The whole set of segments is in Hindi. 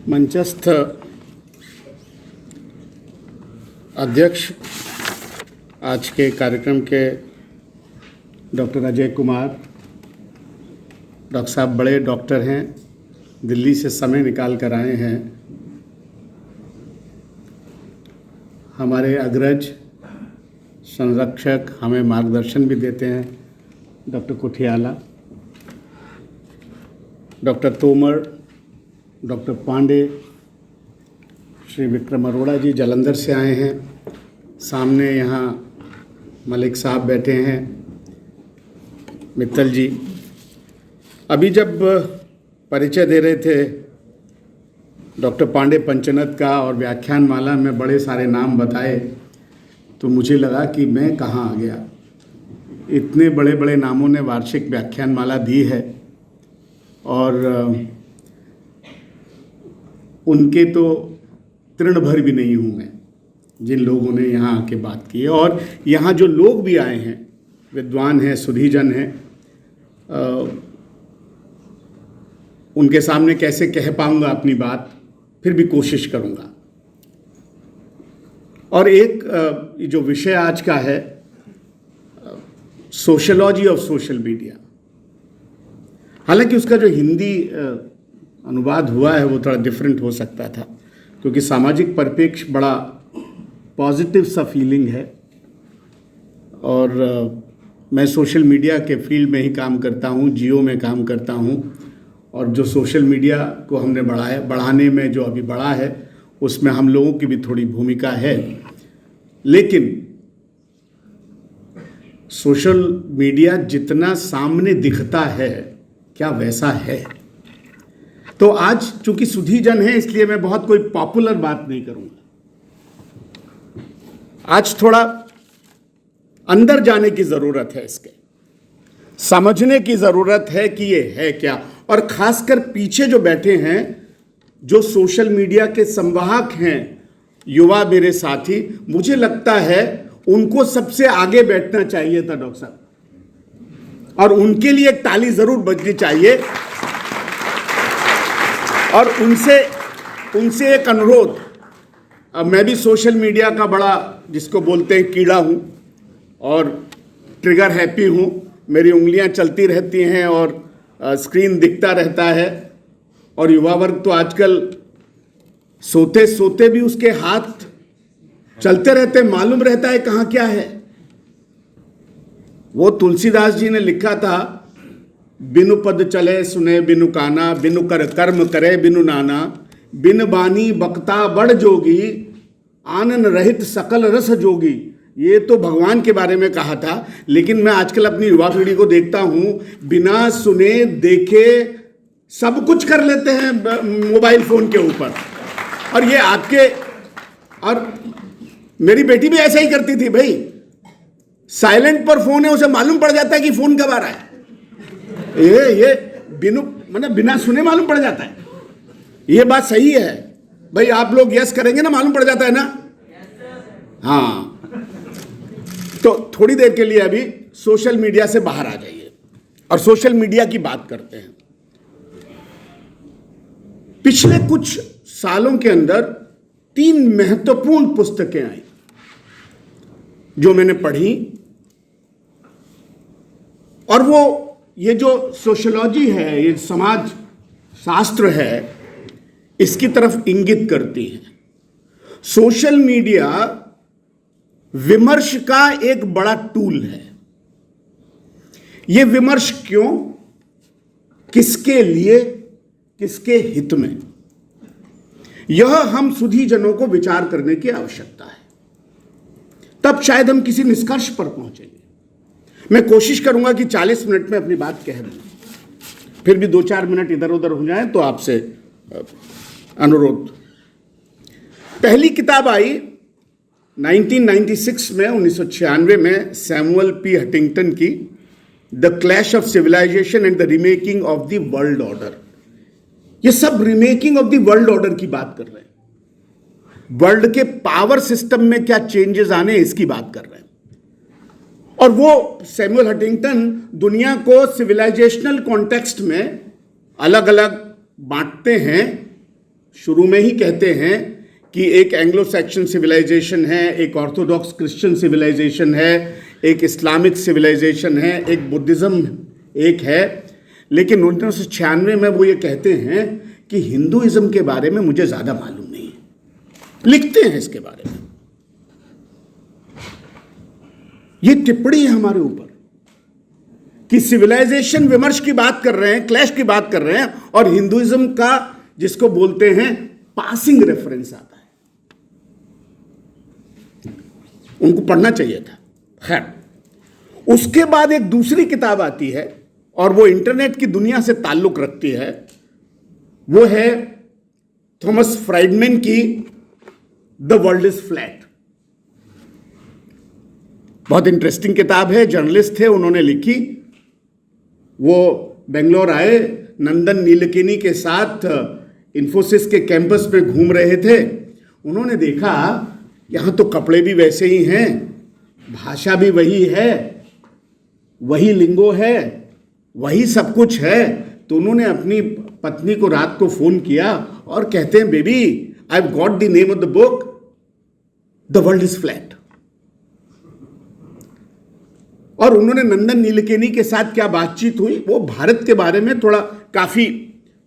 मंचस्थ अध्यक्ष, आज के कार्यक्रम के डॉक्टर अजय कुमार, डॉक्टर साहब बड़े डॉक्टर हैं, दिल्ली से समय निकाल कर आए हैं। हमारे अग्रज संरक्षक हमें मार्गदर्शन भी देते हैं, doctor Kuthiala, doctor Tomar, doctor Pande, Shri Vikram Arora ji Jalandhar से आए हैं। सामने यहाँ मलिक साहब बैठे हैं, मित्तल जी। अभी जब परिचय दे रहे थे डॉक्टर पांडे पंचनद का और व्याख्यान माला में बड़े सारे नाम बताए, तो मुझे लगा कि मैं कहाँ आ गया। इतने बड़े बड़े नामों ने वार्षिक व्याख्यान माला दी है और उनके तो तृण भर भी नहीं हूँ मैं, जिन लोगों ने यहाँ आके बात की है। और यहाँ जो लोग भी आए हैं, विद्वान हैं, सुधीजन हैं, उनके सामने कैसे कह पाऊँगा अपनी बात, फिर भी कोशिश करूँगा। और एक जो विषय आज का है, सोशलॉजी ऑफ सोशल मीडिया। हालांकि उसका जो हिंदी अनुवाद हुआ है वो थोड़ा डिफरेंट हो सकता था, क्योंकि सामाजिक परिप्रेक्ष्य बड़ा पॉजिटिव सा फीलिंग है। और मैं सोशल मीडिया के फील्ड में ही काम करता हूँ, जियो में काम करता हूँ। और जो सोशल मीडिया को हमने बढ़ाने में जो अभी बढ़ा है, उसमें हम लोगों की भी थोड़ी भूमिका है। लेकिन सोशल मीडिया जितना सामने दिखता है, क्या वैसा है? तो आज चूंकि सुधीजन है, इसलिए मैं बहुत कोई पॉपुलर बात नहीं करूंगा। आज थोड़ा अंदर जाने की जरूरत है, इसके समझने की जरूरत है कि ये है क्या। और खासकर पीछे जो बैठे हैं, जो सोशल मीडिया के संवाहक हैं, युवा मेरे साथी, मुझे लगता है उनको सबसे आगे बैठना चाहिए था डॉक्टर साहब, और उनके लिए एक ताली जरूर बजनी चाहिए। और उनसे एक अनुरोध, मैं भी सोशल मीडिया का बड़ा, जिसको बोलते हैं, कीड़ा हूं और ट्रिगर हैप्पी हूं। मेरी उंगलियां चलती रहती हैं और स्क्रीन दिखता रहता है। और युवा वर्ग तो आजकल सोते सोते भी उसके हाथ चलते रहते, मालूम रहता है कहाँ क्या है। वो तुलसीदास जी ने लिखा था, बिनु पद चले सुने बिनु काना, बिनु कर कर्म करे बिनु नाना, बिन बानी बक्ता बड़ जोगी, आनन रहित सकल रस जोगी। ये तो भगवान के बारे में कहा था। लेकिन मैं आजकल अपनी युवा पीढ़ी को देखता हूं, बिना सुने देखे सब कुछ कर लेते हैं मोबाइल फोन के ऊपर। और ये आपके, और मेरी बेटी भी ऐसा ही करती थी भाई, साइलेंट पर फोन है, उसे मालूम पड़ जाता है कि फोन कब आ रहा है। ये बिना सुने मालूम पड़ जाता है। ये बात सही है भाई, आप लोग यस करेंगे ना, मालूम पड़ जाता है ना। हाँ, तो थोड़ी देर के लिए अभी सोशल मीडिया से बाहर आ जाइए और सोशल मीडिया की बात करते हैं। पिछले कुछ सालों के अंदर 3 महत्वपूर्ण पुस्तकें आई जो मैंने पढ़ी, और वो ये जो सोशलॉजी है, ये समाज शास्त्र है, इसकी तरफ इंगित करती है। सोशल मीडिया विमर्श का एक बड़ा टूल है। ये विमर्श क्यों, किसके लिए, किसके हित में, यह हम सुधीजनों को विचार करने की आवश्यकता है। तब शायद हम किसी निष्कर्ष पर पहुंचेंगे। मैं कोशिश करूंगा कि 40 मिनट में अपनी बात कह दूं, फिर भी 2-4 मिनट इधर उधर हो जाए तो आपसे अनुरोध। पहली किताब आई 1996 में, 1996 में, सैमुअल पी हंटिंगटन की, the clash of civilization and the remaking of the world order. ये सब remaking of the world order की बात कर रहे हैं। वर्ल्ड के पावर सिस्टम में क्या चेंजेस आने, इसकी बात कर रहे हैं। और वो सैमुअल हंटिंगटन दुनिया को सिविलाइजेशनल कॉन्टेक्स्ट में अलग अलग बांटते हैं शुरू में ही कहते हैं कि एक एंग्लो सैक्सन सिविलाइजेशन है, एक ऑर्थोडॉक्स क्रिश्चियन सिविलाइजेशन है, एक इस्लामिक सिविलाइजेशन है, एक बुद्धिज़्म एक है। लेकिन 1996 में वो ये कहते हैं कि हिंदुइज्म के बारे में मुझे ज़्यादा मालूम नहीं है, लिखते हैं इसके बारे में। ये टिप्पणी है हमारे ऊपर कि सिविलाइजेशन विमर्श की बात कर रहे हैं, क्लैश की बात कर रहे हैं, और हिंदुइज्म का जिसको बोलते हैं पासिंग रेफरेंस आता है। उनको पढ़ना चाहिए था। खैर, उसके बाद एक दूसरी किताब आती है और वो इंटरनेट की दुनिया से ताल्लुक रखती है। वो है थॉमस फ्राइडमैन की द वर्ल्ड इज फ्लैट। बहुत इंटरेस्टिंग किताब है, जर्नलिस्ट थे, उन्होंने लिखी। वो बेंगलोर आए, नंदन नीलेकनी के साथ इन्फोसिस के कैंपस पे घूम रहे थे। उन्होंने देखा यहाँ तो कपड़े भी वैसे ही हैं, भाषा भी वही है, वही लिंगो है, वही सब कुछ है। तो उन्होंने अपनी पत्नी को रात को फोन किया और कहते हैं, baby I have got the name of the book, the world is flat. और उन्होंने नंदन नीलेकनी के साथ क्या बातचीत हुई, वो भारत के बारे में थोड़ा काफी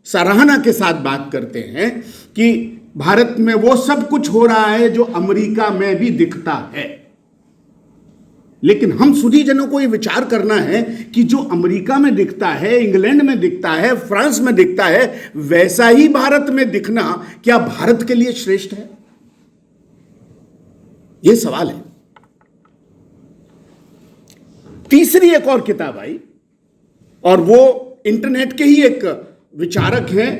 सराहना के साथ बात करते हैं कि भारत में वो सब कुछ हो रहा है जो अमेरिका में भी दिखता है। लेकिन हम सुधीजनों को ये विचार करना है कि जो अमेरिका में दिखता है, इंग्लैंड में दिखता है, फ्रांस में दिखता है, वैसा ही भारत में दिखना क्या भारत के लिए श्रेष्ठ है? यह सवाल है। तीसरी एक और किताब आई और वो इंटरनेट के ही एक विचारक हैं,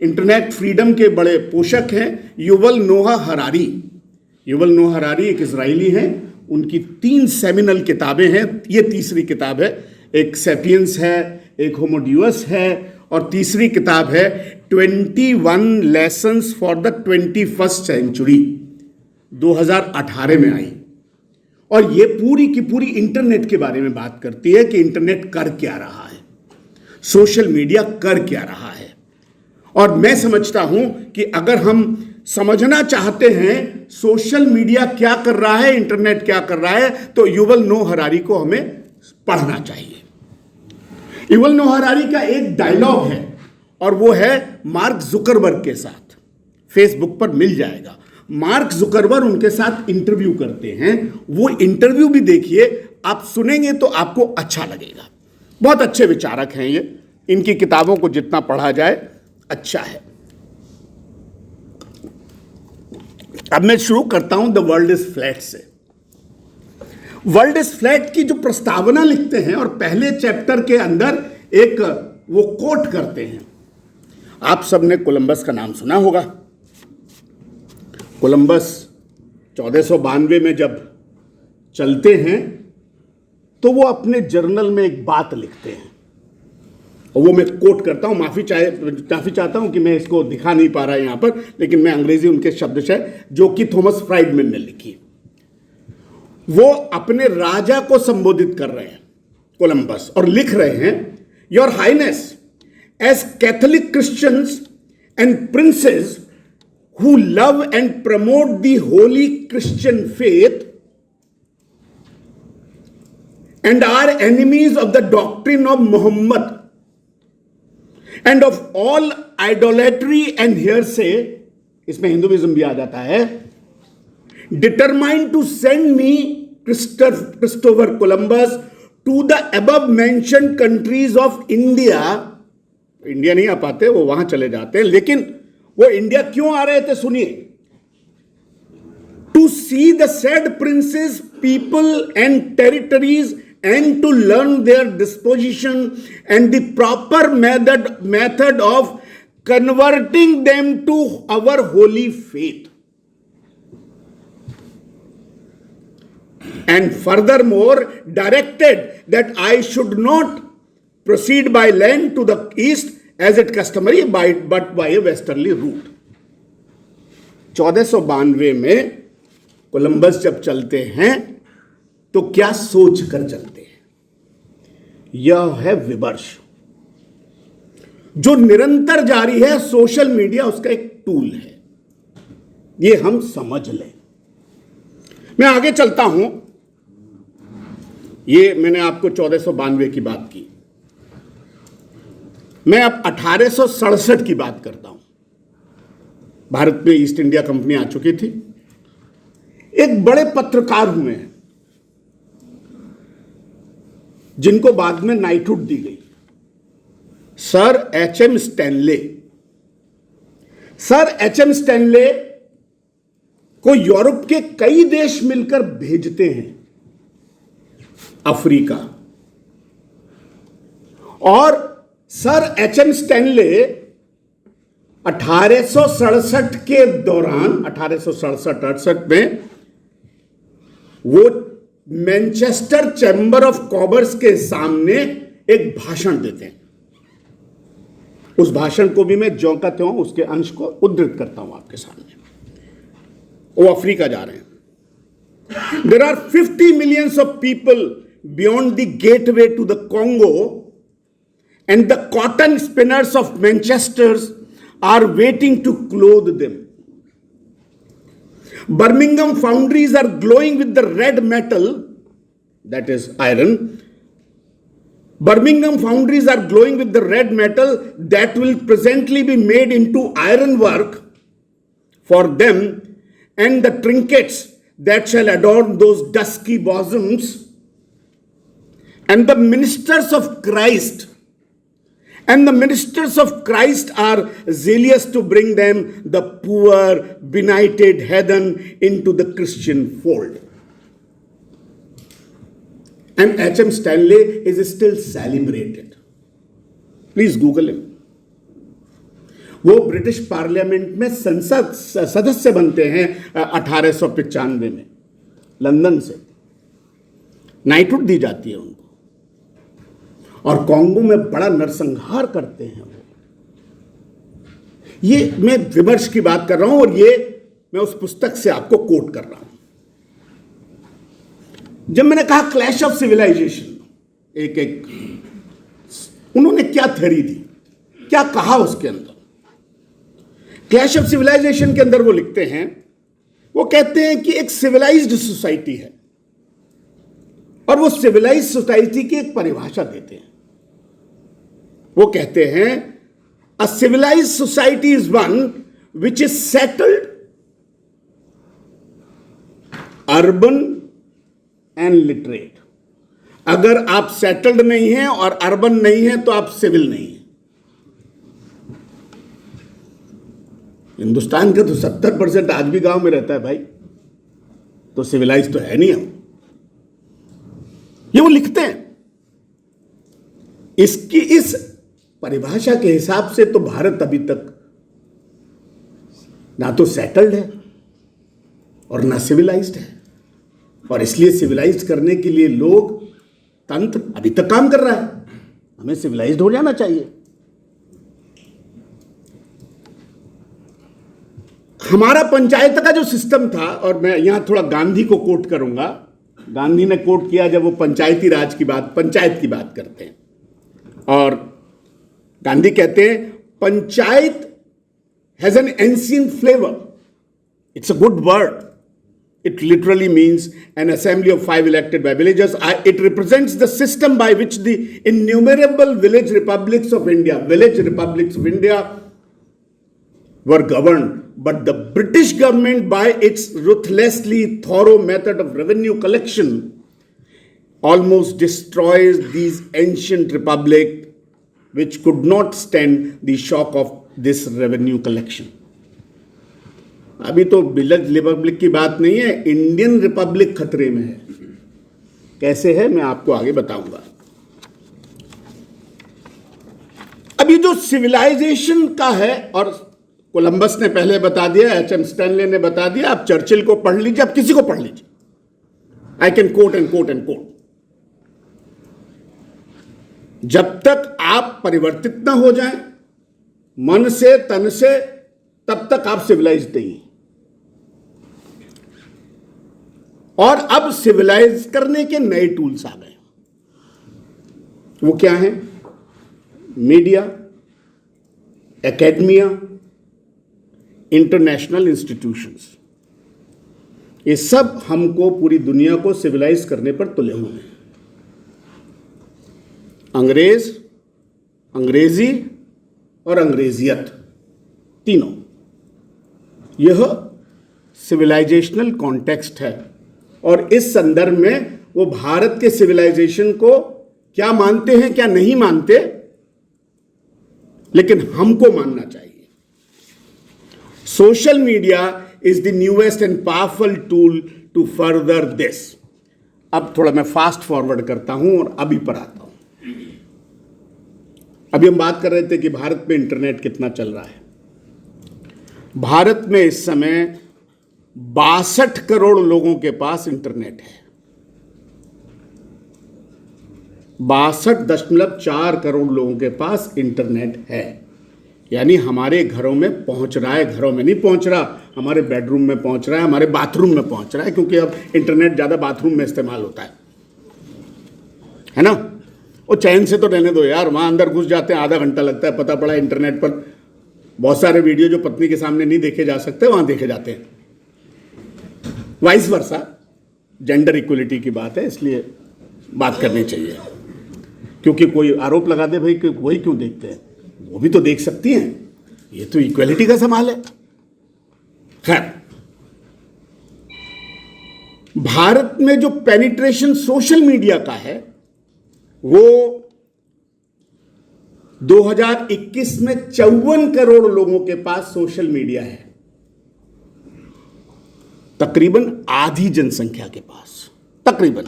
इंटरनेट फ्रीडम के बड़े पोषक हैं, युवल नोहा हरारी। युवल नोहा हरारी एक इजरायली हैं। उनकी 3 सेमिनल किताबें हैं। ये तीसरी किताब है। एक सैपियंस है, एक होमो ड्यूअस है, और तीसरी किताब है 21 lessons for the 21st century, 2018 में आई। और ये पूरी की पूरी इंटरनेट के बारे में बात करती है कि इंटरनेट कर क्या रहा है, सोशल मीडिया कर क्या रहा है। और मैं समझता हूं कि अगर हम समझना चाहते हैं सोशल मीडिया क्या कर रहा है, इंटरनेट क्या कर रहा है, तो युवल नोह हरारी को हमें पढ़ना चाहिए। युवल नोह हरारी का एक डायलॉग है और वो है मार्क जुकरबर्ग के साथ, फेसबुक पर मिल जाएगा। मार्क जुकरबर्ग उनके साथ इंटरव्यू करते हैं। वो इंटरव्यू भी देखिए, आप सुनेंगे तो आपको अच्छा लगेगा। बहुत अच्छे विचारक हैं ये, इनकी किताबों को जितना पढ़ा जाए अच्छा है। अब मैं शुरू करता हूं द वर्ल्ड इज फ्लैट से। वर्ल्ड इज फ्लैट की जो प्रस्तावना लिखते हैं और पहले चैप्टर के अंदर एक वो कोट करते हैं। आप सबने कोलंबस का नाम सुना होगा। कोलंबस 1492 में जब चलते हैं तो वो अपने जर्नल में एक बात लिखते हैं, और वो मैं कोट करता हूं। माफी चाहता हूं कि मैं इसको दिखा नहीं पा रहा यहां पर, लेकिन मैं अंग्रेजी उनके शब्दशः जो कि थॉमस फ्राइडमैन ने लिखी, वो अपने राजा को संबोधित कर रहे हैं कोलंबस, और लिख रहे हैं, your highness as Catholic Christians and princes who love and promote the holy Christian faith and are enemies of the doctrine of Muhammad and of all idolatry and heresy, इसमें हिंदुइज्म भी आ जाता है, determined to send me Christopher Columbus to the above mentioned countries of India। India नहीं आ पाते, वो वहां चले जाते हैं, लेकिन वो इंडिया क्यों आ रहे थे सुनिए। To see the said princes, people and territories and to learn their disposition and the proper method of converting them to our holy faith, and further more directed that I should not proceed by land to the East as it customary but by a westerly route। 1492 में कोलंबस जब चलते हैं तो क्या सोच कर चलते हैं, यह है विमर्श। जो निरंतर जारी है, सोशल मीडिया उसका एक टूल है, ये हम समझ लें। मैं आगे चलता हूं। ये मैंने आपको 1492 की बात की, मैं अब 1867 की बात करता हूं। भारत में ईस्ट इंडिया कंपनी आ चुकी थी। एक बड़े पत्रकार हुए हैं जिनको बाद में नाइटहुड दी गई, sir HM. Stanley. Sir HM. Stanley को यूरोप के कई देश मिलकर भेजते हैं अफ्रीका, और सर एच.एम. स्टैनले 1867 के दौरान, 1867-68 में वो मैनचेस्टर चैम्बर ऑफ कॉमर्स के सामने एक भाषण देते हैं। उस भाषण को भी मैं ज्यों का त्यों उसके अंश को उद्धृत करता हूं आपके सामने। वो अफ्रीका जा रहे हैं। There are 50 millions of people beyond the gateway to the Congo, and the cotton spinners of Manchester are waiting to clothe them. Birmingham foundries are glowing with the red metal, that is iron. Birmingham foundries are glowing with the red metal that will presently be made into iron work for them, and the trinkets that shall adorn those dusky bosoms. And the ministers of Christ are zealous to bring them, the poor, benighted heathen, into the Christian fold. And H.M. Stanley is still celebrated. Please Google him. वो ब्रिटिश पार्लियामेंट में संसद सदस्य बनते हैं 1895 में, लंदन से नाइटहुड दी जाती है उनको, और कॉन्गो में बड़ा नरसंहार करते हैं वो। ये मैं विमर्श की बात कर रहा हूं, और ये मैं उस पुस्तक से आपको कोट कर रहा हूं। जब मैंने कहा क्लैश ऑफ सिविलाइजेशन, एक उन्होंने क्या थ्योरी दी, क्या कहा उसके अंदर। क्लैश ऑफ सिविलाइजेशन के अंदर वो लिखते हैं, वो कहते हैं कि एक सिविलाइज्ड सोसाइटी है, और वो सिविलाइज्ड सोसाइटी की एक परिभाषा देते हैं। वो कहते हैं a civilized society is one which is settled, urban and literate. अगर आप सेटल्ड नहीं हैं और अर्बन नहीं हैं तो आप सिविल नहीं हैं। हिंदुस्तान का तो 70% आज भी गांव में रहता है भाई, तो सिविलाइज तो है नहीं हम। ये वो लिखते हैं। इसकी इस परिभाषा के हिसाब से तो भारत अभी तक ना तो सेटल्ड है और ना सिविलाइज्ड है, और इसलिए सिविलाइज्ड करने के लिए लोग, तंत्र अभी तक काम कर रहा है। हमें सिविलाइज्ड हो जाना चाहिए। हमारा पंचायत का जो सिस्टम था, और मैं यहां थोड़ा गांधी को कोट करूंगा। गांधी ने कोट किया जब वो पंचायती राज की बात, पंचायत की बात करते हैं, और गांधी कहते हैं panchayat has an ancient flavour. It's a good word. It literally means an assembly of 5 elected by villagers. It represents the system by which the innumerable village republics of India were governed. But the British government, by its ruthlessly thorough method of revenue collection, almost destroys these ancient republics, which could not stand the shock of this revenue collection. अभी तो विलेज रिपब्लिक की बात नहीं है, इंडियन रिपब्लिक खतरे में है। कैसे है मैं आपको आगे बताऊंगा। अभी जो सिविलाइजेशन का है, और कोलंबस ने पहले बता दिया, एच.एम. स्टैनले ने बता दिया, आप चर्चिल को पढ़ लीजिए, आप किसी को पढ़ लीजिए। I can quote and quote and quote. जब तक आप परिवर्तित ना हो जाएं मन से, तन से, तब तक आप सिविलाइज्ड नहीं। और अब सिविलाइज करने के नए टूल्स आ गए। वो क्या है? मीडिया, एकेडमिया, इंटरनेशनल इंस्टीट्यूशंस, ये सब हमको, पूरी दुनिया को सिविलाइज करने पर तुले हुए हैं। अंग्रेज, अंग्रेजी और अंग्रेजियत, तीनों, यह सिविलाइजेशनल कॉन्टेक्स्ट है। और इस संदर्भ में वो भारत के सिविलाइजेशन को क्या मानते हैं, क्या नहीं मानते, लेकिन हमको मानना चाहिए। Social media is the newest and powerful tool to further this. अब थोड़ा मैं फास्ट फॉरवर्ड करता हूं और अभी पर आता हूं। अभी हम बात कर रहे थे कि भारत में इंटरनेट कितना चल रहा है। भारत में इस समय 62 करोड़ लोगों के पास इंटरनेट है। 62.4 करोड़ लोगों के पास इंटरनेट है, यानी हमारे घरों में पहुंच रहा है। घरों में नहीं पहुंच रहा, हमारे बेडरूम में पहुंच रहा है, हमारे बाथरूम में पहुंच रहा है, क्योंकि अब इंटरनेट ज़्यादा बाथरूम में इस्तेमाल होता है ना। वो चैन से तो रहने दो यार, वहाँ अंदर घुस जाते हैं, आधा घंटा लगता है, पता पड़ा इंटरनेट पर बहुत सारे वीडियो जो पत्नी के सामने नहीं देखे जा सकते वहाँ देखे जाते हैं। वाइस वर्सा, जेंडर इक्वलिटी की बात है, इसलिए बात करनी चाहिए। क्योंकि कोई आरोप लगा दे भाई कि वही क्यों देखते हैं, वो भी तो देख सकती हैं, ये तो इक्वलिटी का सवाल है। खैर, भारत में जो पेनिट्रेशन सोशल मीडिया का है वो 2021 में 54 करोड़ लोगों के पास सोशल मीडिया है, तकरीबन आधी जनसंख्या के पास, तकरीबन।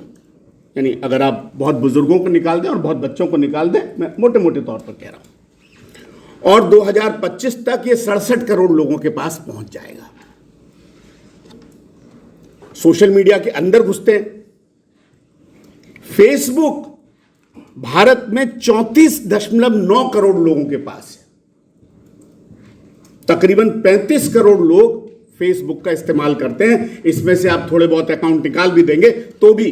यानी अगर आप बहुत बुजुर्गों को निकाल दें और बहुत बच्चों को निकाल दें, मैं मोटे मोटे तौर पर कह रहा हूं, और 2025 तक ये 67 करोड़ लोगों के पास पहुंच जाएगा। सोशल मीडिया के अंदर घुसते हैं। फेसबुक भारत में 34.9 करोड़ लोगों के पास है। तकरीबन 35 करोड़ लोग फेसबुक का इस्तेमाल करते हैं। इसमें से आप थोड़े बहुत अकाउंट निकाल भी देंगे तो भी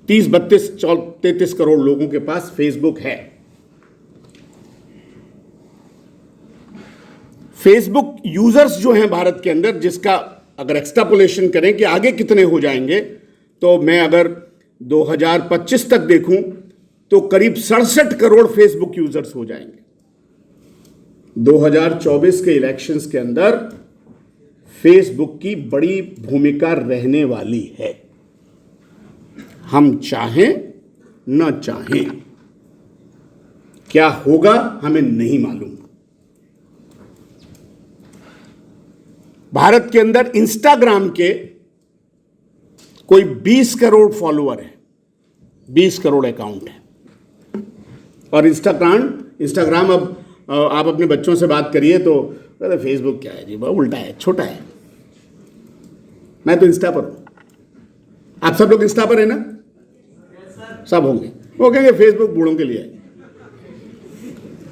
30, 32, 33 करोड़ लोगों के पास फेसबुक है। फेसबुक यूजर्स जो हैं भारत के अंदर, जिसका अगर एक्सट्रापोलेशन करें कि आगे कितने हो जाएंगे, तो मैं अगर 2025 तक देखूं तो करीब 67 करोड़ फेसबुक यूजर्स हो जाएंगे। 2024 के इलेक्शंस के अंदर फेसबुक की बड़ी भूमिका रहने वाली है, हम चाहें न चाहें। क्या होगा हमें नहीं मालूम। भारत के अंदर इंस्टाग्राम के कोई 20 करोड़ फॉलोअर है, 20 करोड़ अकाउंट है। और इंस्टाग्राम अब आप अपने बच्चों से बात करिए तो कहते फेसबुक क्या है जी, बहुत उल्टा है, छोटा है। मैं तो इंस्टा पर हूं, आप सब लोग इंस्टा पर है ना, सब होंगे। वो कहेंगे फेसबुक बूढ़ों के लिए है।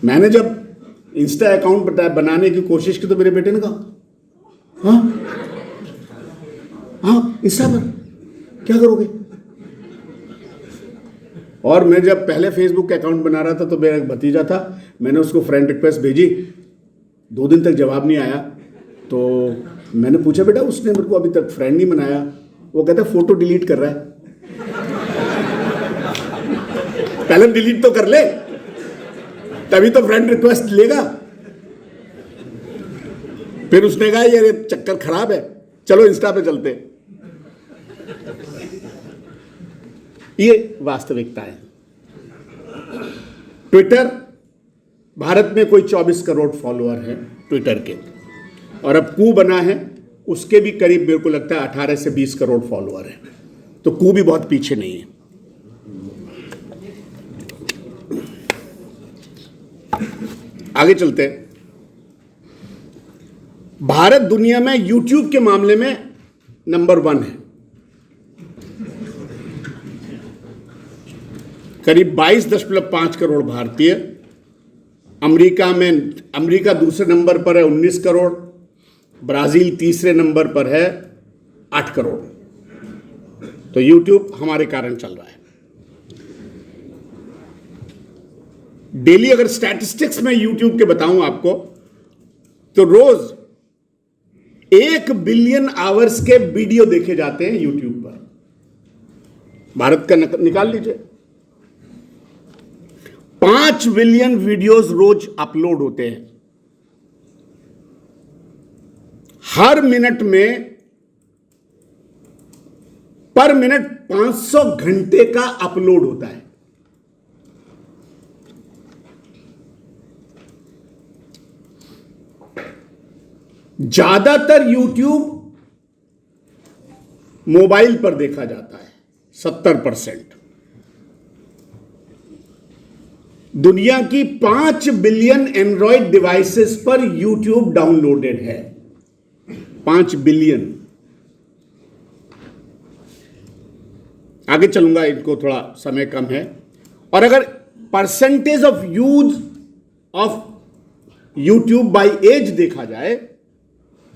मैंने जब इंस्टा अकाउंट बनाने की कोशिश की तो मेरे बेटे ने कहा हाँ इंस्टा पर क्या करोगे। और मैं जब पहले फेसबुक अकाउंट बना रहा था तो मेरा एक भतीजा था, मैंने उसको फ्रेंड रिक्वेस्ट भेजी, 2 दिन तक जवाब नहीं आया। तो मैंने पूछा बेटा उसने मेरे को अभी तक फ्रेंड नहीं बनाया। वो कहता फोटो डिलीट कर रहा है। पहले डिलीट तो कर ले, तभी तो फ्रेंड रिक्वेस्ट लेगा। फिर उसने कहा यार ये चक्कर खराब है, चलो इंस्टा पे चलते। ये वास्तविकता है। ट्विटर, भारत में कोई 24 करोड़ फॉलोअर हैं ट्विटर के, और अब कू बना है, उसके भी करीब मेरे को लगता है 18 से 20 करोड़ फॉलोअर हैं। तो कू भी बहुत पीछे नहीं है। आगे चलते हैं। भारत दुनिया में यूट्यूब के मामले में नंबर 1 है। करीब 22.5 करोड़ भारतीय। अमेरिका दूसरे नंबर पर है 19 करोड़। ब्राजील तीसरे नंबर पर है 8 करोड़। तो यूट्यूब हमारे कारण चल रहा है। डेली अगर स्टैटिस्टिक्स में यूट्यूब के बताऊं आपको, तो रोज 1 बिलियन आवर्स के वीडियो देखे जाते हैं यूट्यूब पर। भारत का निकाल लीजिए, 5 बिलियन वीडियोस रोज अपलोड होते हैं। हर मिनट में, पर मिनट 500 घंटे का अपलोड होता है। ज्यादातर यूट्यूब मोबाइल पर देखा जाता है, 70%। दुनिया की 5 बिलियन एंड्रॉयड डिवाइसेस पर यूट्यूब डाउनलोडेड है, 5 बिलियन। आगे चलूंगा, इनको थोड़ा समय कम है। और अगर percentage of use of YouTube by age देखा जाए,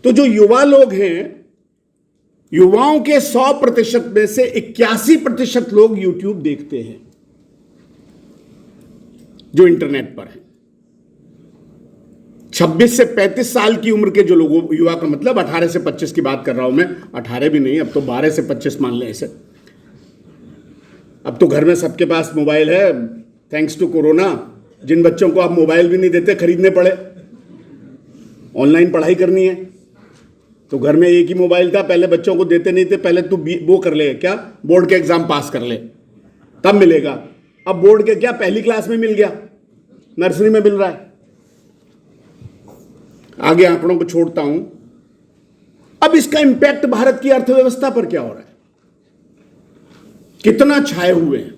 तो जो युवा लोग हैं, युवाओं के 100% में से 81% लोग यूट्यूब देखते हैं, जो इंटरनेट पर है। 26 से 35 साल की उम्र के जो लोग, युवा का मतलब 18 से 25 की बात कर रहा हूं मैं, 18 भी नहीं, अब तो 12 से 25 मान लें इसे। अब तो घर में सबके पास मोबाइल है, थैंक्स टू कोरोना। जिन बच्चों को आप मोबाइल भी नहीं देते, खरीदने पड़े, ऑनलाइन पढ़ाई करनी है, तो घर में एक ही मोबाइल था। पहले बच्चों को देते नहीं थे, पहले तू वो कर ले, क्या बोर्ड के एग्जाम पास कर ले तब मिलेगा। अब बोर्ड के क्या, पहली क्लास में मिल गया, नर्सरी में मिल रहा है। आगे आंकड़ों को छोड़ता हूं। अब इसका इंपैक्ट भारत की अर्थव्यवस्था पर क्या हो रहा है, कितना छाए हुए हैं।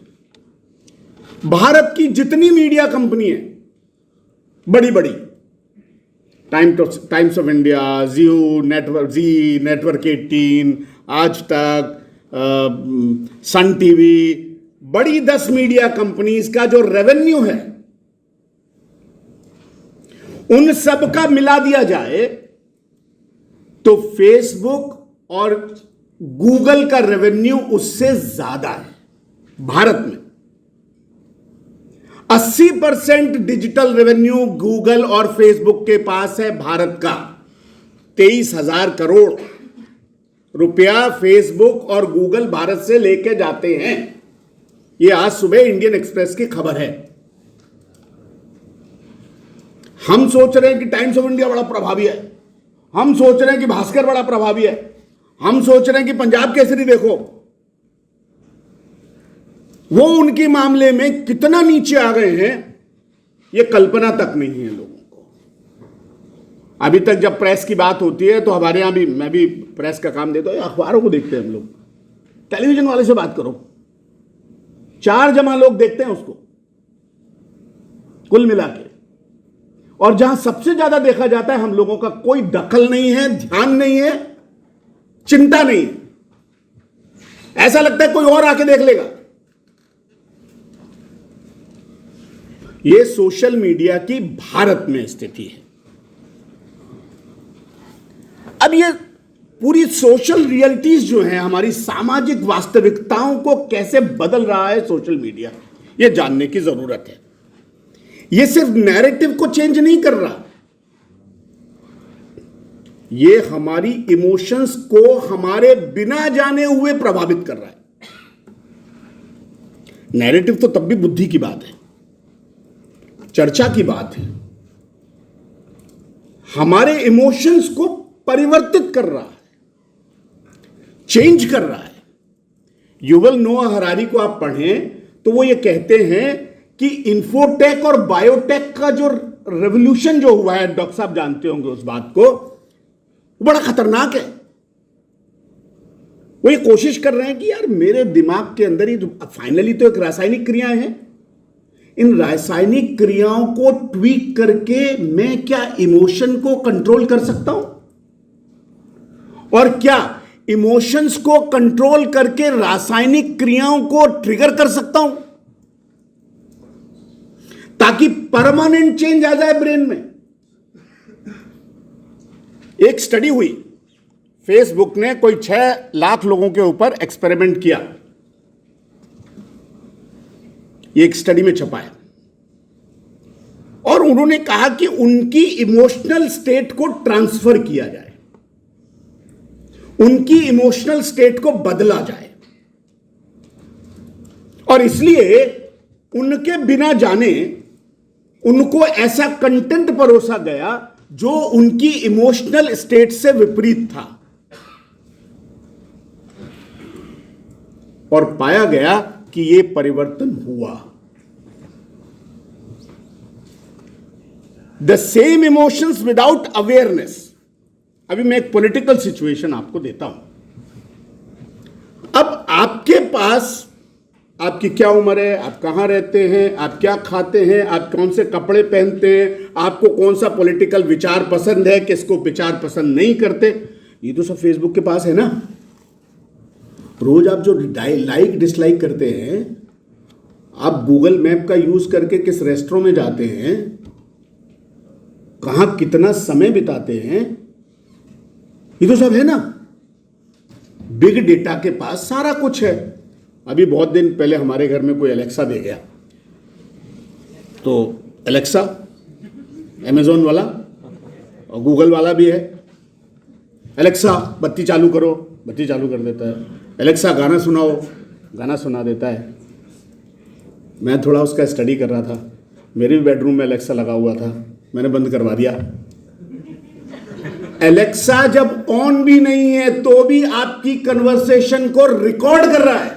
भारत की जितनी मीडिया कंपनी है बड़ी बड़ी, times of India, Jio network, G network 18, आज तक, सन टीवी, बड़ी 10 मीडिया कंपनीज का जो रेवेन्यू है, उन सब का मिला दिया जाए तो फेसबुक और गूगल का रेवेन्यू उससे ज्यादा है। भारत में 80% डिजिटल रेवेन्यू गूगल और फेसबुक के पास है। भारत का 23,000 करोड़ रुपया फेसबुक और गूगल भारत से लेके जाते हैं। यह आज सुबह इंडियन एक्सप्रेस की खबर है। हम सोच रहे हैं कि टाइम्स ऑफ इंडिया बड़ा प्रभावी है, हम सोच रहे हैं कि भास्कर बड़ा प्रभावी है, हम सोच रहे हैं कि पंजाब केसरी देखो, वो उनके मामले में कितना नीचे आ गए हैं, ये कल्पना तक नहीं है लोगों को। अभी तक जब प्रेस की बात होती है तो हमारे यहां भी, मैं भी प्रेस का काम देता हूं, अखबारों को देखते हैं हम लोग। टेलीविजन वाले से बात करो, 4 जमा लोग देखते हैं उसको कुल मिला के। और जहां सबसे ज्यादा देखा जाता है, हम लोगों का कोई दखल नहीं है, ध्यान नहीं है, चिंता नहीं है। ऐसा लगता है कोई और आके देख लेगा। यह सोशल मीडिया की भारत में स्थिति है। अब ये पूरी सोशल रियलिटीज जो है, हमारी सामाजिक वास्तविकताओं को कैसे बदल रहा है सोशल मीडिया, यह जानने की जरूरत है। यह सिर्फ नैरेटिव को चेंज नहीं कर रहा, यह हमारी इमोशंस को हमारे बिना जाने हुए प्रभावित कर रहा है। नैरेटिव तो तब भी बुद्धि की बात है, चर्चा की बात है, हमारे इमोशंस को परिवर्तित कर रहा है, चेंज कर रहा है। युवल नोआ हरारी को आप पढ़ें तो वो ये कहते हैं कि इंफोटेक और बायोटेक का जो रेवोल्यूशन जो हुआ है, डॉक्टर साहब जानते होंगे उस बात को, वो बड़ा खतरनाक है। वो ये कोशिश कर रहे हैं कि यार मेरे दिमाग के अंदर ही फाइनली तो एक रासायनिक क्रियाएं हैं, इन रासायनिक क्रियाओं को ट्वीक करके मैं क्या इमोशन को कंट्रोल कर सकता हूं, और क्या इमोशंस को कंट्रोल करके रासायनिक क्रियाओं को ट्रिगर कर सकता हूं, ताकि परमानेंट चेंज आ जाए ब्रेन में। एक स्टडी हुई, फेसबुक ने कोई 6 लाख लोगों के ऊपर एक्सपेरिमेंट किया, एक स्टडी में छपा है। और उन्होंने कहा कि उनकी इमोशनल स्टेट को ट्रांसफर किया जाए, उनकी इमोशनल स्टेट को बदला जाए, और इसलिए उनके बिना जाने उनको ऐसा कंटेंट परोसा गया जो उनकी इमोशनल स्टेट से विपरीत था, और पाया गया कि यह परिवर्तन हुआ। The same emotions without awareness. अभी मैं एक पॉलिटिकल सिचुएशन आपको देता हूं। अब आपके पास आपकी क्या उम्र है, आप कहां रहते हैं, आप क्या खाते हैं, आप कौन से कपड़े पहनते हैं, आपको कौन सा पॉलिटिकल विचार पसंद है, किसको विचार पसंद नहीं करते, ये तो सब फेसबुक के पास है ना। रोज आप जो लाइक डिसलाइक करते हैं, आप गूगल मैप का यूज करके किस रेस्टोरेंट में जाते हैं, कहां कितना समय बिताते हैं, ये तो सब है ना। बिग डेटा के पास सारा कुछ है। अभी बहुत दिन पहले हमारे घर में कोई एलेक्सा दे गया, तो एलेक्सा अमेज़न वाला और गूगल वाला भी है। एलेक्सा बत्ती चालू करो, बत्ती चालू कर देता है। एलेक्सा गाना सुनाओ, गाना सुना देता है। मैं थोड़ा उसका स्टडी कर रहा था, मेरे भी बेडरूम में एलेक्सा लगा हुआ था, मैंने बंद करवा दिया। एलेक्सा जब ऑन भी नहीं है तो भी आपकी कन्वर्सेशन को रिकॉर्ड कर रहा है।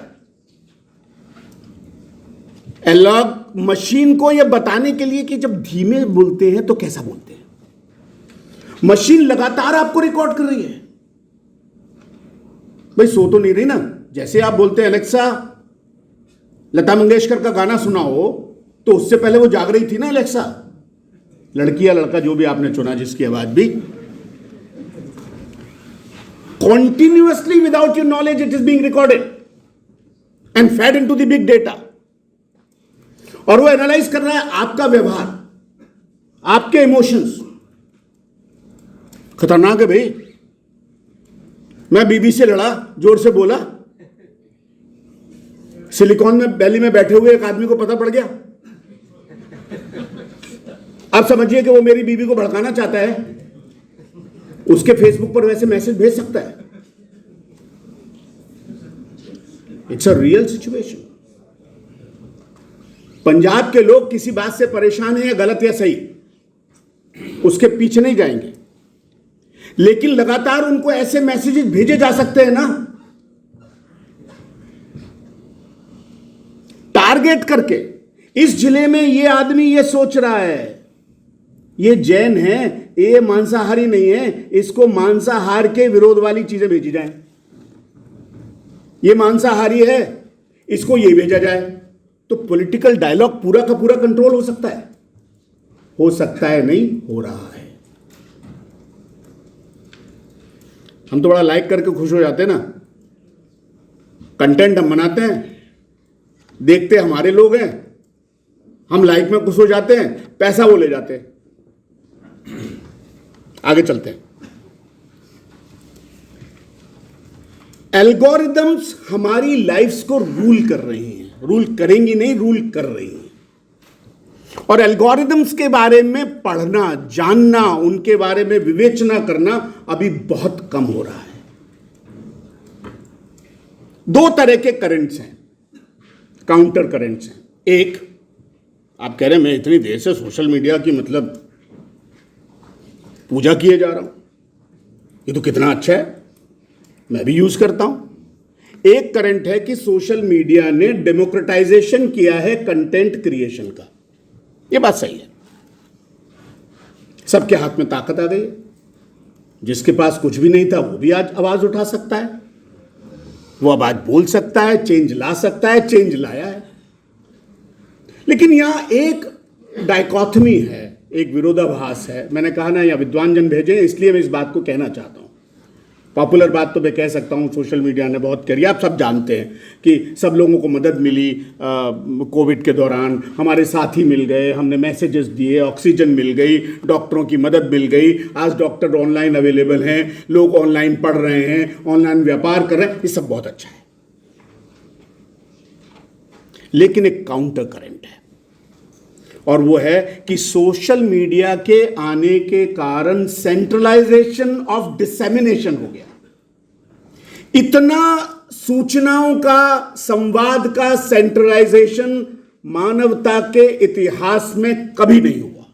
एलॉग मशीन को यह बताने के लिए कि जब धीमे बोलते हैं तो कैसा बोलते हैं, मशीन लगातार आपको रिकॉर्ड कर रही है। भाई सो तो नहीं रही ना। जैसे आप बोलते हैं एलेक्सा लता मंगेशकर का गाना सुनाओ, तो उससे पहले वो जाग रही थी ना एलेक्सा। लड़की या लड़का जो भी आपने चुना, जिसकी आवाज भी, continuously without your knowledge it is being recorded and fade into the big data. और वो एनालाइज कर रहा है आपका व्यवहार, आपके इमोशंस। खतरनाक है भाई। मैं बीबी से लड़ा, जोर से बोला, सिलिकॉन में वैली में बैठे हुए एक आदमी को पता पड़ गया। आप समझिए कि वो मेरी बीबी को भड़काना चाहता है, उसके फेसबुक पर वैसे मैसेज भेज सकता है। It's a real situation. Punjab के लोग किसी बात से परेशान हैं, गलत या सही, उसके पीछे नहीं जाएंगे, लेकिन लगातार उनको ऐसे मैसेजेस भेजे जा सकते हैं ना, टारगेट करके। इस जिले में ये आदमी ये सोच रहा है, ये जैन है, ये मांसाहारी नहीं है, इसको मांसाहार के विरोध वाली चीजें भेजी जाएं। ये मांसाहारी है, इसको ये भेजा जाए। तो पॉलिटिकल डायलॉग पूरा का पूरा कंट्रोल हो सकता है, नहीं हो रहा है। हम तो बड़ा लाइक करके खुश हो जाते हैं ना। कंटेंट हम बनाते हैं, देखते हमारे लोग हैं, हम लाइक में खुश हो जाते हैं, पैसा वो ले जाते हैं। आगे चलते हैं। एल्गोरिदम्स हमारी लाइफ्स को रूल कर रही हैं, रूल करेंगी नहीं, रूल कर रही हैं। और एल्गोरिदम्स के बारे में पढ़ना, जानना, उनके बारे में विवेचना करना अभी बहुत कम हो रहा है। दो तरह के करंट्स हैं, काउंटर करंट्स हैं। एक, आप कह रहे हैं मैं इतनी देर से सोशल मीडिया की मतलब पूजा किए जा रहा हूं, ये तो कितना अच्छा है, मैं भी यूज करता हूं। एक करंट है कि सोशल मीडिया ने डेमोक्रेटाइजेशन किया है कंटेंट क्रिएशन का। यह बात सही है, सबके हाथ में ताकत आ गई है। जिसके पास कुछ भी नहीं था वो भी आज आवाज उठा सकता है, वो आवाज बोल सकता है, चेंज ला सकता है, चेंज लाया है। लेकिन यहां एक डायकॉटमी है, एक विरोधाभास है। मैंने कहा ना, या विद्वान जन भेजे, इसलिए मैं इस बात को कहना चाहता हूं। पॉपुलर बात तो मैं कह सकता हूं, सोशल मीडिया ने बहुत करी। आप सब जानते हैं कि सब लोगों को मदद मिली कोविड के दौरान, हमारे साथी मिल गए, हमने मैसेजेस दिए, ऑक्सीजन मिल गई, डॉक्टरों की मदद मिल गई। आज डॉक्टर ऑनलाइन अवेलेबल हैं, लोग ऑनलाइन पढ़ रहे हैं, ऑनलाइन व्यापार कर रहे हैं, ये सब बहुत अच्छा है। लेकिन एक काउंटर करंट है, और वो है कि सोशल मीडिया के आने के कारण सेंट्रलाइजेशन ऑफ डिसेमिनेशन हो गया। इतना सूचनाओं का, संवाद का सेंट्रलाइजेशन मानवता के इतिहास में कभी नहीं हुआ।